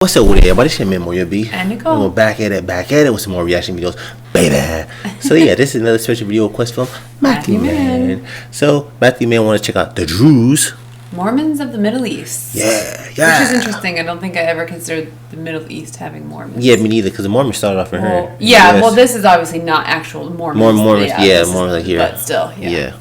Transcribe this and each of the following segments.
What's up with everybody? It's your man, Mario B. And Nicole. We're back at it with some more reaction videos, baby. So yeah, this is another special video request from Matthew Man. So Matthew Man want to check out the Druze. Mormons of the Middle East. Yeah. Which is interesting. I don't think I ever considered the Middle East having Mormons. Yeah, me neither, because the Mormons started off in her. Yeah, well, this is obviously not actual Mormons. Mormons, Mormons are here. But still, yeah.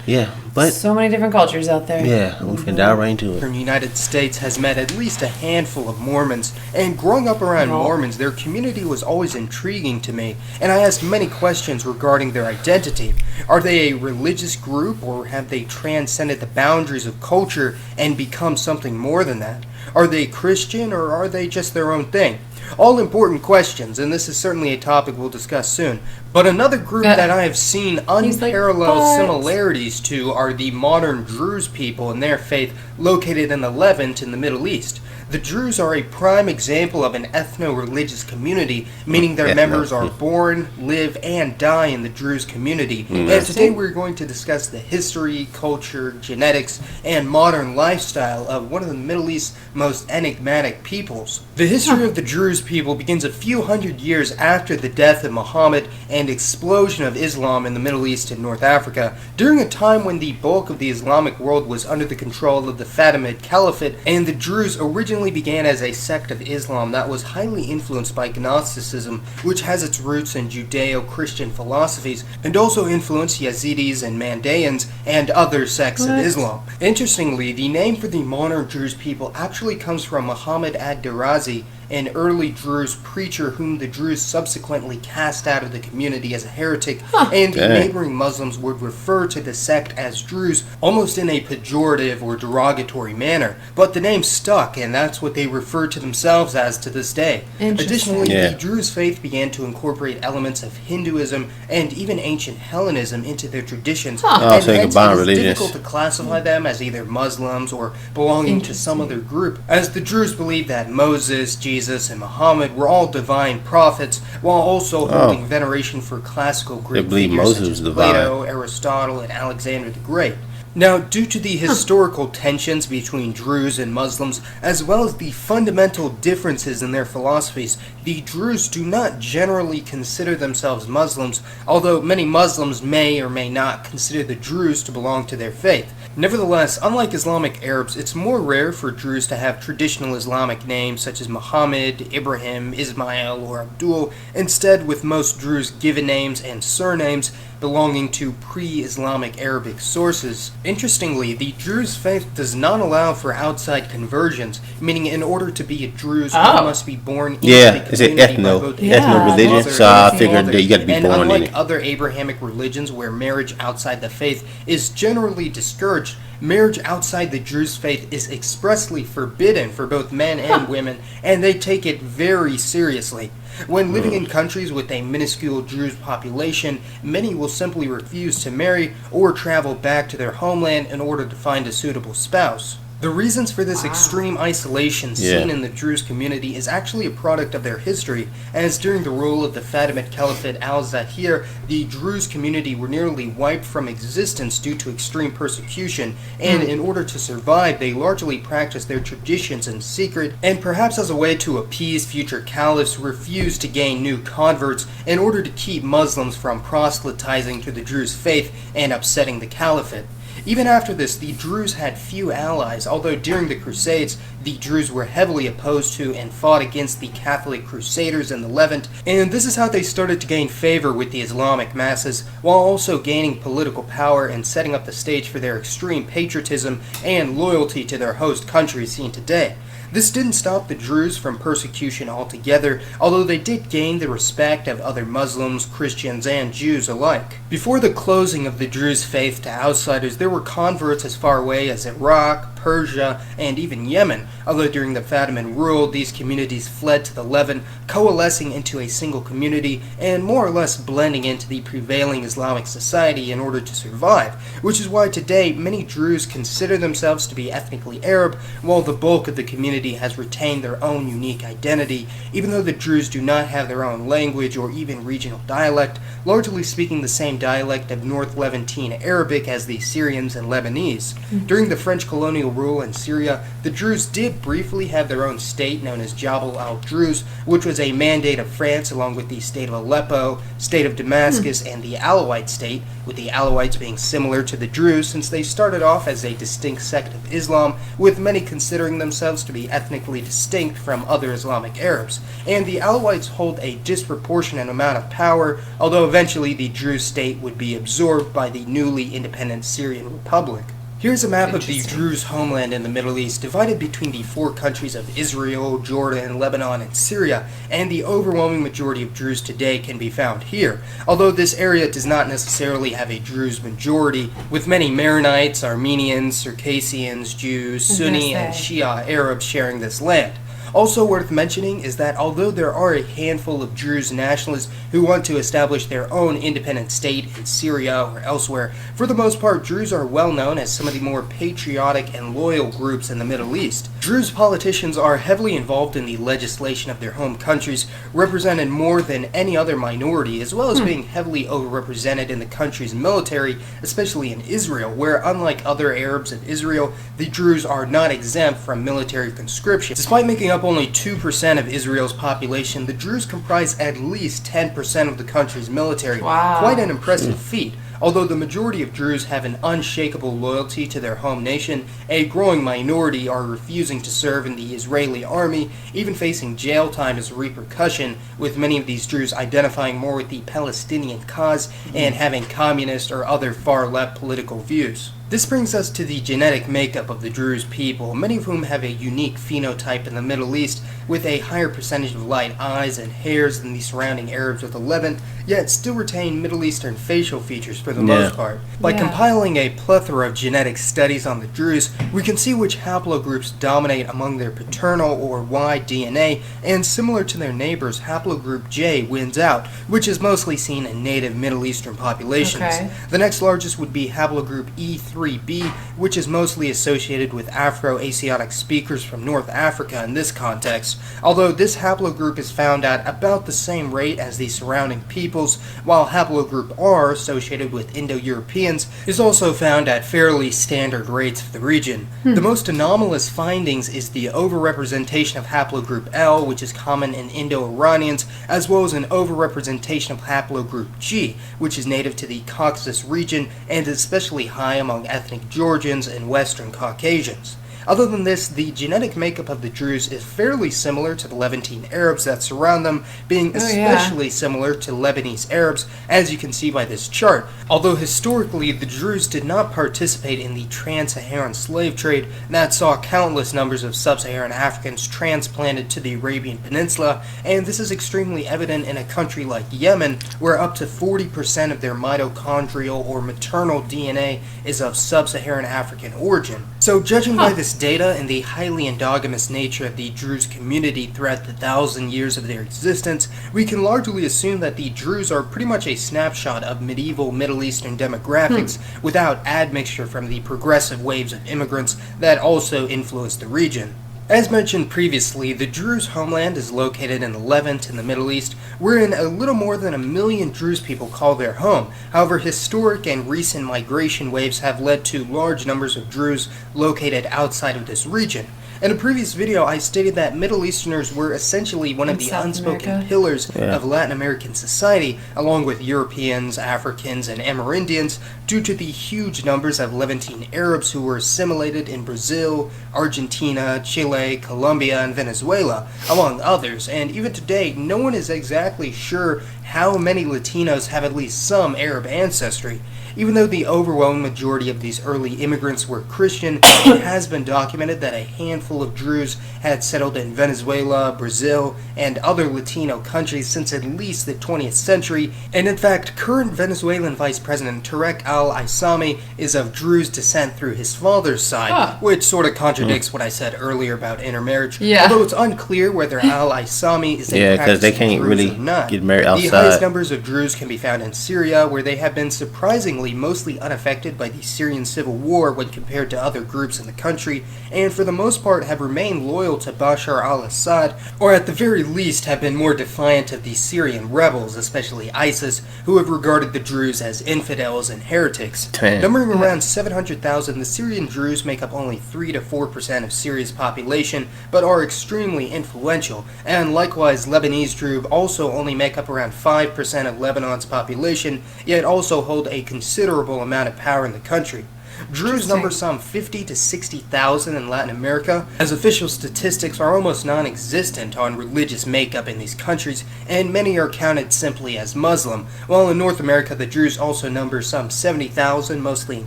Yeah, but so many different cultures out there. Yeah, we can dive right into it. The United States has met at least a handful of Mormons, and growing up around Mormons, their community was always intriguing to me, and I asked many questions regarding their identity. Are they a religious group, or have they transcended the boundaries of culture and become something more than that? Are they Christian, or are they just their own thing? All important questions, and this is certainly a topic we'll discuss soon. But another group that I have seen unparalleled similarities to are the modern Druze people and their faith located in the Levant in the Middle East. The Druze are a prime example of an ethno-religious community, meaning their members are born, live, and die in the Druze community. And today we're going to discuss the history, culture, genetics, and modern lifestyle of one of the Middle East's most enigmatic peoples. The history of the Druze people begins a few hundred years after the death of Muhammad and explosion of Islam in the Middle East and North Africa, during a time when the bulk of the Islamic world was under the control of the Fatimid Caliphate, and the Druze originally began as a sect of Islam that was highly influenced by Gnosticism, which has its roots in Judeo-Christian philosophies, and also influenced Yazidis and Mandaeans and other sects of Islam. Interestingly, the name for the modern Druze people actually comes from Muhammad ad-Darazi, an early Druze preacher whom the Druze subsequently cast out of the community as a heretic, and the neighboring Muslims would refer to the sect as Druze almost in a pejorative or derogatory manner. But the name stuck, and that's what they refer to themselves as to this day. Additionally, the Druze faith began to incorporate elements of Hinduism and even ancient Hellenism into their traditions, and hence it is difficult to classify them as either Muslims or belonging to some other group, as the Druze believe that Moses, Jesus, and Muhammad were all divine prophets, while also holding veneration for classical Greek figures such as Plato, Aristotle, and Alexander the Great. Now, due to the historical tensions between Druze and Muslims, as well as the fundamental differences in their philosophies, the Druze do not generally consider themselves Muslims, although many Muslims may or may not consider the Druze to belong to their faith. Nevertheless, unlike Islamic Arabs, it's more rare for Druze to have traditional Islamic names such as Muhammad, Ibrahim, Ismail, or Abdul. Instead, with most Druze given names and surnames belonging to pre-Islamic Arabic sources. Interestingly, the Druze faith does not allow for outside conversions, meaning in order to be a Druze, one must be born in the community by both ethno-religion, so I figured that you got to be born in it. Unlike other Abrahamic religions where marriage outside the faith is generally discouraged, marriage outside the Druze faith is expressly forbidden for both men and women, and they take it very seriously. When living in countries with a minuscule Druze population, many will simply refuse to marry or travel back to their homeland in order to find a suitable spouse. The reasons for this extreme isolation seen in the Druze community is actually a product of their history, as during the rule of the Fatimid Caliphate al-Zahir, the Druze community were nearly wiped from existence due to extreme persecution, and in order to survive, they largely practiced their traditions in secret, and perhaps as a way to appease future caliphs, refused to gain new converts in order to keep Muslims from proselytizing to the Druze faith and upsetting the caliphate. Even after this, the Druze had few allies, although during the Crusades, the Druze were heavily opposed to and fought against the Catholic Crusaders in the Levant, and this is how they started to gain favor with the Islamic masses, while also gaining political power and setting up the stage for their extreme patriotism and loyalty to their host countries seen today. This didn't stop the Druze from persecution altogether, although they did gain the respect of other Muslims, Christians, and Jews alike. Before the closing of the Druze faith to outsiders, there were converts as far away as Iraq, Persia, and even Yemen, although during the Fatimid rule, these communities fled to the Levant, coalescing into a single community and more or less blending into the prevailing Islamic society in order to survive, which is why today many Druze consider themselves to be ethnically Arab, while the bulk of the community has retained their own unique identity, even though the Druze do not have their own language or even regional dialect, largely speaking the same dialect of North Levantine Arabic as the Syrians and Lebanese. During the French colonial rule in Syria, the Druze did briefly have their own state known as Jabal al-Druze, which was a mandate of France along with the state of Aleppo, state of Damascus, and the Alawite state, with the Alawites being similar to the Druze since they started off as a distinct sect of Islam, with many considering themselves to be ethnically distinct from other Islamic Arabs. And the Alawites hold a disproportionate amount of power, although eventually the Druze state would be absorbed by the newly independent Syrian Republic. Here's a map of the Druze homeland in the Middle East, divided between the four countries of Israel, Jordan, Lebanon, and Syria, and the overwhelming majority of Druze today can be found here, although this area does not necessarily have a Druze majority, with many Maronites, Armenians, Circassians, Jews, Sunni, and Shia Arabs sharing this land. Also worth mentioning is that although there are a handful of Druze nationalists who want to establish their own independent state in Syria or elsewhere, for the most part Druze are well known as some of the more patriotic and loyal groups in the Middle East. Druze politicians are heavily involved in the legislation of their home countries, represented more than any other minority, as well as being heavily overrepresented in the country's military, especially in Israel, where unlike other Arabs of Israel, the Druze are not exempt from military conscription. Despite making up only 2% of Israel's population, the Druze comprise at least 10% of the country's military. Wow. Quite an impressive feat. Although the majority of Druze have an unshakable loyalty to their home nation, a growing minority are refusing to serve in the Israeli army, even facing jail time as a repercussion, with many of these Druze identifying more with the Palestinian cause and having communist or other far-left political views. This brings us to the genetic makeup of the Druze people, many of whom have a unique phenotype in the Middle East, with a higher percentage of light eyes and hairs than the surrounding Arabs of the Levant, yet still retain Middle Eastern facial features for the most part. By compiling a plethora of genetic studies on the Druze, we can see which haplogroups dominate among their paternal or Y DNA, and similar to their neighbors, haplogroup J wins out, which is mostly seen in native Middle Eastern populations. The next largest would be haplogroup E3b, which is mostly associated with Afro-Asiatic speakers from North Africa in this context, although this haplogroup is found at about the same rate as the surrounding peoples, while haplogroup R, associated with Indo-Europeans, is also found at fairly standard rates for the region. The most anomalous findings is the overrepresentation of haplogroup L, which is common in Indo-Iranians, as well as an overrepresentation of haplogroup G, which is native to the Caucasus region and is especially high among ethnic Georgians and Western Caucasians. Other than this, the genetic makeup of the Druze is fairly similar to the Levantine Arabs that surround them, being especially similar to Lebanese Arabs, as you can see by this chart. Although historically, the Druze did not participate in the trans-Saharan slave trade that saw countless numbers of sub-Saharan Africans transplanted to the Arabian Peninsula, and this is extremely evident in a country like Yemen, where up to 40% of their mitochondrial or maternal DNA is of sub-Saharan African origin. So judging by this data and the highly endogamous nature of the Druze community throughout the 1,000 years of their existence, we can largely assume that the Druze are pretty much a snapshot of medieval Middle Eastern demographics without admixture from the progressive waves of immigrants that also influenced the region. As mentioned previously, the Druze homeland is located in the Levant in the Middle East, wherein a little more than 1 million Druze people call their home. However, historic and recent migration waves have led to large numbers of Druze located outside of this region. In a previous video, I stated that Middle Easterners were essentially one of the unspoken pillars of Latin American society, along with Europeans, Africans, and Amerindians, due to the huge numbers of Levantine Arabs who were assimilated in Brazil, Argentina, Chile, Colombia, and Venezuela, among others. And even today, no one is exactly sure how many Latinos have at least some Arab ancestry. Even though the overwhelming majority of these early immigrants were Christian, it has been documented that a handful of Druze had settled in Venezuela, Brazil, and other Latino countries since at least the 20th century, and in fact, current Venezuelan Vice President Tarek al-Aissami is of Druze descent through his father's side, which sort of contradicts what I said earlier about intermarriage, although it's unclear whether al-Aissami is a because they can't Druze really or not. get married outside. The highest numbers of Druze can be found in Syria, where they have been surprisingly family mostly unaffected by the Syrian civil war when compared to other groups in the country, and for the most part have remained loyal to Bashar al-Assad, or at the very least have been more defiant of the Syrian rebels, especially ISIS, who have regarded the Druze as infidels and heretics. Numbering around 700,000, the Syrian Druze make up only 3 to 4% of Syria's population, but are extremely influential, and likewise Lebanese Druze also only make up around 5% of Lebanon's population, yet also hold a considerable amount of power in the country. Druze number some 50 to 60,000 in Latin America, as official statistics are almost non-existent on religious makeup in these countries, and many are counted simply as Muslim, while in North America the Druze also number some 70,000, mostly in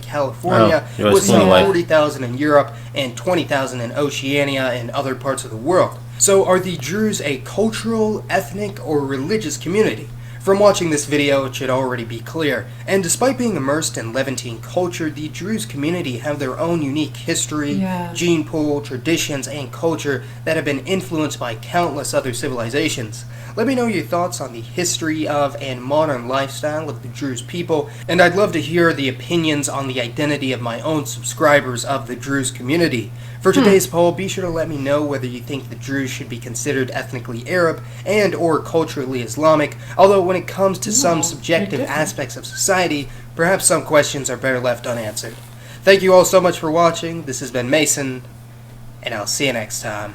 California, with some 40,000 in Europe, and 20,000 in Oceania and other parts of the world. So are the Druze a cultural, ethnic, or religious community? From watching this video, it should already be clear, and despite being immersed in Levantine culture, the Druze community have their own unique history, gene pool, traditions, and culture that have been influenced by countless other civilizations. Let me know your thoughts on the history of and modern lifestyle of the Druze people, and I'd love to hear the opinions on the identity of my own subscribers of the Druze community. For today's poll, be sure to let me know whether you think the Druze should be considered ethnically Arab and or culturally Islamic, although when it comes to some subjective aspects of society, perhaps some questions are better left unanswered. Thank you all so much for watching. This has been Mason, and I'll see you next time.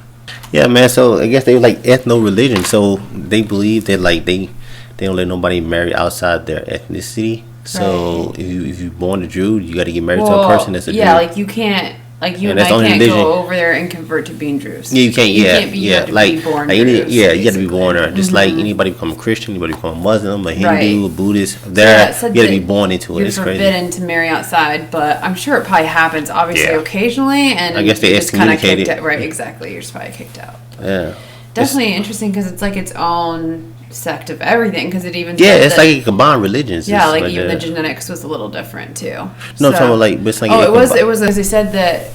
Yeah, man. So I guess they like ethno-religion. So they believe that like they don't let nobody marry outside their ethnicity. So if you're born a Jew, you got to get married to a person that's a Jew. Yeah, like you can't. Like you and I can't go over there and convert to being Druze. Yeah, you can't. You have to be born Druze, you have to be born there. Just like anybody become a Christian, anybody become a Muslim, a Hindu, a Buddhist. There, you have to be born into it. It's crazy. You're forbidden to marry outside, but I'm sure it probably happens, obviously, occasionally. And I guess they just kind of excommunicated. kicked out. Right, exactly. You're just probably kicked out. Yeah, definitely interesting because it's like its own sect of everything. Because it even it's like it combined religions. Yeah, like even the genetics was a little different too. No, so, I'm talking like, but it's like it was as they said that.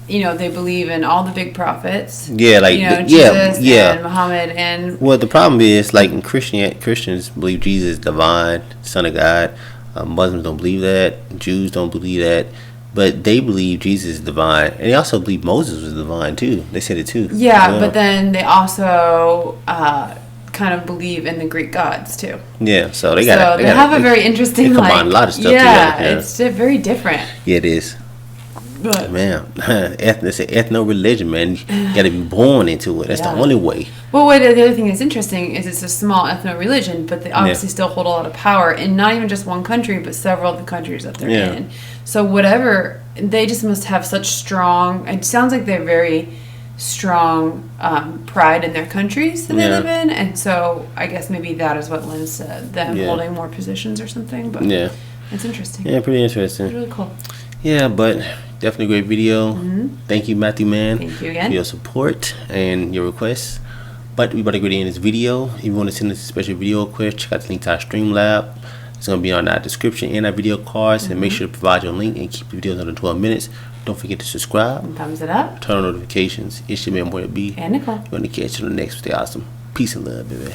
You know, they believe in all the big prophets. Yeah, like Jesus and Muhammad and. Well, the problem is like in Christians believe Jesus is divine, Son of God. Muslims don't believe that. Jews don't believe that. But they believe Jesus is divine, and they also believe Moses was divine too. They said it too. Yeah, but then they also kind of believe in the Greek gods too. Yeah, so they have a very interesting. They combine a lot of stuff together. Yeah, it's very different. Yeah, it is. But, man, it's an ethno-religion, man. You got to be born into it. That's the only way. Well, the other thing that's interesting is it's a small ethno-religion, but they obviously still hold a lot of power in not even just one country, but several of the countries that they're in. So whatever, they just must have such strong, it sounds like they're very strong pride in their countries that they live in. And so I guess maybe that is what lends to them holding more positions or something. But it's interesting. Yeah, pretty interesting. It's really cool. Yeah, but definitely a great video. Thank you, Matthew, man. Thank you again for your support and your requests. But we about to go to the end of this video. If you want to send us a special video request, check out the link to our Streamlab. It's going to be on our description and our video cards. And make sure to provide your link and keep the videos under 12 minutes. Don't forget to subscribe. And thumbs it up. Turn on notifications. It's your man, Boy B. And Nicole. We're going to catch you on the next. Stay awesome. Peace and love, baby.